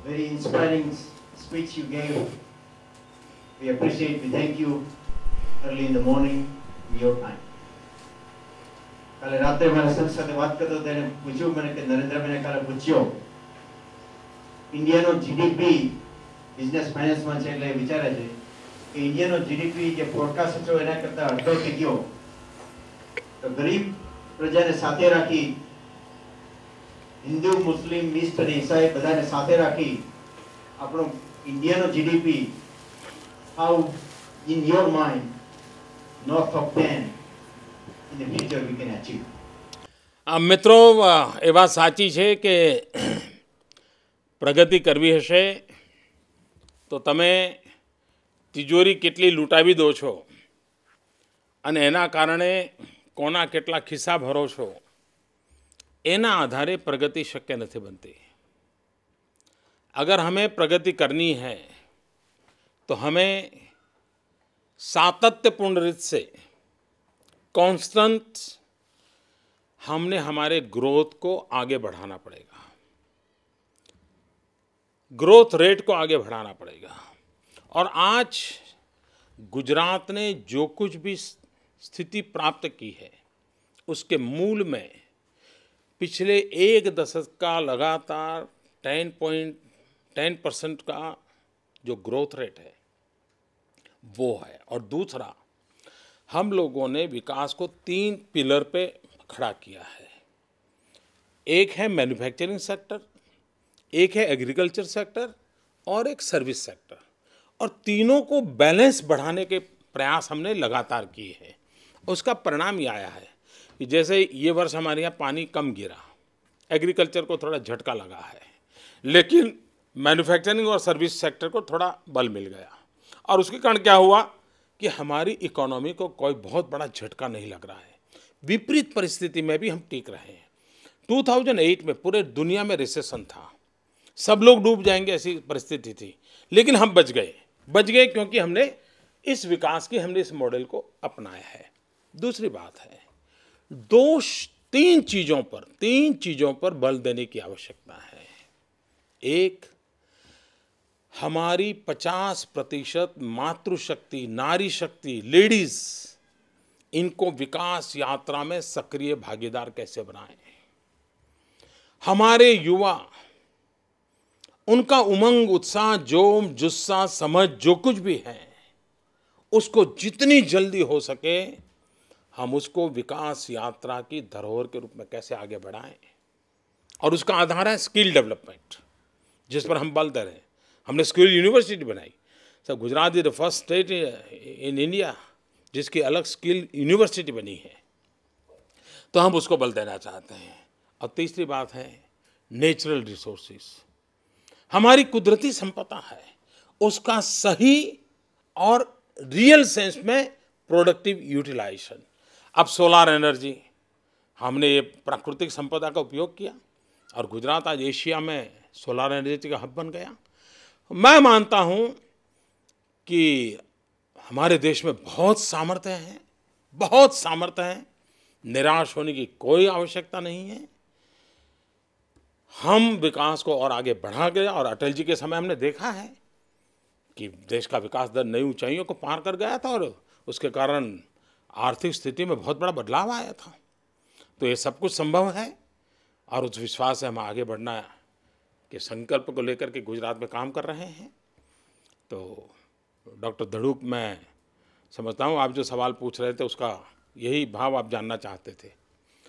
very inspiring speech you gave. We appreciate, we thank you early in the morning, in your time. કાલે રાત્રે મારા sir સાથે વાત કરતો તેને પૂછ્યું મને કે નરેન્દ્રભાઈને કાલે પૂછ્યો ઇન્ડિયાનો જીડીપી બિઝનેસ ફાઇનાન્સમાં છે એટલે વિચારે છે કે ઇન્ડિયાનો જીડીપી જે ફોરકાસ્ટ હતો એના કરતાં અડધો થઈ ગયો તો ગરીબ પ્રજાને સાથે રાખી હિન્દુ મુસ્લિમ મિસ્ટ અને ઈસાઈ બધાને સાથે રાખી આપણો ઇન્ડિયાનો GDP how in your mind north of 10 in the future we can achieve. મિત્રો એ વાત સાચી છે કે પ્રગતિ કરવી હશે તો તમે તિજોરી કેટલી લૂંટાવી દો છો અને એના કારણે કોના કેટલા ખિસ્સા ભરો છો એના આધારે પ્રગતિ શક્ય નથી બનતી. अगर हमें प्रगति करनी है तो हमें सातत्यपूर्ण रीत से कांस्टेंट हमने हमारे ग्रोथ को आगे बढ़ाना पड़ेगा, ग्रोथ रेट को आगे बढ़ाना पड़ेगा. और आज गुजरात ने जो कुछ भी स्थिति प्राप्त की है उसके मूल में पिछले एक दशक का लगातार 10% का जो ग्रोथ रेट है वो है. और दूसरा, हम लोगों ने विकास को 3 पिलर पे खड़ा किया है. एक है मैन्युफैक्चरिंग सेक्टर, एक है एग्रीकल्चर सेक्टर और एक सर्विस सेक्टर. और तीनों को बैलेंस बढ़ाने के प्रयास हमने लगातार किए हैं. उसका परिणाम ये आया है कि जैसे ये वर्ष हमारे यहाँ पानी कम गिरा, एग्रीकल्चर को थोड़ा झटका लगा है, लेकिन मैन्युफैक्चरिंग और सर्विस सेक्टर को थोड़ा बल मिल गया. और उसके कारण क्या हुआ कि हमारी इकोनॉमी को कोई बहुत बड़ा झटका नहीं लग रहा है. विपरीत परिस्थिति में भी हम टिक रहे हैं. 2008 में पूरे दुनिया में रिसेशन था, सब लोग डूब जाएंगे ऐसी परिस्थिति थी, लेकिन हम बच गए क्योंकि हमने इस विकास की हमने इस मॉडल को अपनाया है. दूसरी बात है, तीन चीज़ों पर बल देने की आवश्यकता है. एक, हमारी 50% मातृशक्ति, नारी शक्ति, लेडीज, इनको विकास यात्रा में सक्रिय भागीदार कैसे बनाएं. हमारे युवा, उनका उमंग, उत्साह, जोम, जुस्सा, समझ जो कुछ भी है उसको जितनी जल्दी हो सके हम उसको विकास यात्रा की धरोहर के रूप में कैसे आगे बढ़ाएं. और उसका आधार है स्किल डेवलपमेंट, जिस पर हम बल दे रहे हैं. हमने स्किल यूनिवर्सिटी बनाई. Sir, Gujarat is the first state in India जिसकी अलग स्किल यूनिवर्सिटी बनी है, तो हम उसको बल देना चाहते हैं. और तीसरी बात है नेचुरल रिसोर्सेज, हमारी कुदरती संपदा है, उसका सही और रियल सेंस में प्रोडक्टिव यूटिलाइजेशन. अब सोलार एनर्जी, हमने ये प्राकृतिक संपदा का उपयोग किया और गुजरात आज एशिया में सोलार एनर्जी का हब बन गया. मैं मानता हूँ कि हमारे देश में बहुत सामर्थ्य है, निराश होने की कोई आवश्यकता नहीं है. हम विकास को और आगे बढ़ा गए और अटल जी के समय हमने देखा है कि देश का विकास दर नई ऊंचाइयों को पार कर गया था और उसके कारण आर्थिक स्थिति में बहुत बड़ा बदलाव आया था. तो ये सब कुछ संभव है और उस विश्वास से हम आगे बढ़ना के संकल्प को लेकर के गुजरात में काम कर रहे हैं. तो डॉक्टर धड़ूक, मैं समझता हूँ आप जो सवाल पूछ रहे थे उसका यही भाव आप जानना चाहते थे.